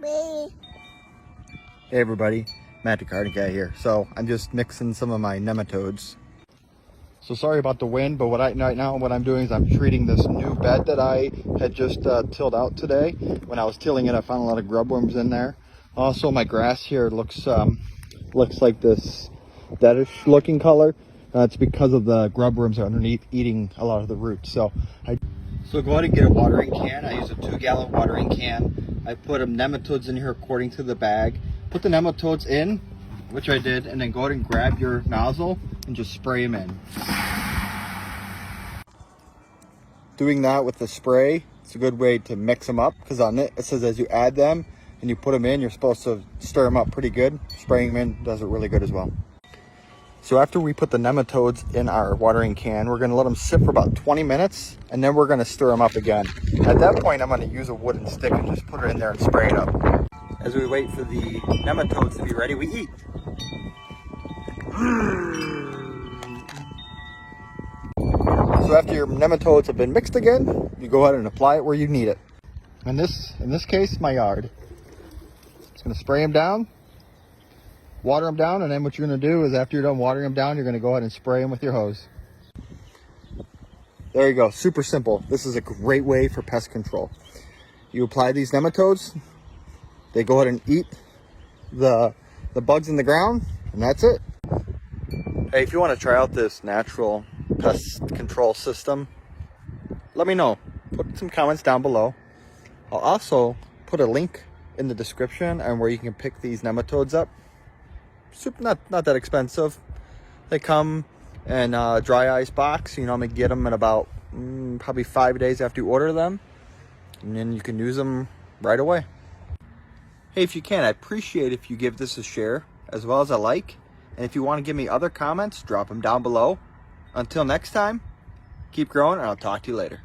Hey everybody, Matt the Garden Guy here. So I'm just mixing some of my nematodes. So sorry about the wind, but right now what I'm doing is I'm treating this new bed that I had just tilled out today. When I was tilling it, I found a lot of grub worms in there. Also, my grass here looks like this deadish looking color. It's because of the grub worms underneath eating a lot of the roots. So go ahead and get a watering can. I use a 2-gallon watering can. I put nematodes in here according to the bag. Put the nematodes in, which I did, and then go ahead and grab your nozzle and just spray them in. Doing that with the spray, it's a good way to mix them up, because on it says as you add them and you put them in, you're supposed to stir them up pretty good. Spraying them in does it really good as well. So after we put the nematodes in our watering can, we're gonna let them sit for about 20 minutes, and then we're gonna stir them up again. At that point, I'm gonna use a wooden stick and just put it in there and spray it up. As we wait for the nematodes to be ready, we eat. So after your nematodes have been mixed again, you go ahead and apply it where you need it. In this case, my yard. Just gonna spray them down, water them down, and then what you're gonna do is after you're done watering them down, you're gonna go ahead and spray them with your hose. There you go, super simple. This is a great way for pest control. You apply these nematodes, they go ahead and eat the bugs in the ground, and that's it. Hey, if you want to try out this natural pest control system, let me know. Put some comments down below. I'll also put a link in the description and where you can pick these nematodes up. Super, not that expensive. They come in a dry ice box. You know, I'm gonna get them in about probably 5 days after you order them, and then you can use them right away. Hey, if you can, I'd appreciate if you give this a share as well as a like. And if you want to give me other comments, drop them down below. Until next time, keep growing, and I'll talk to you later.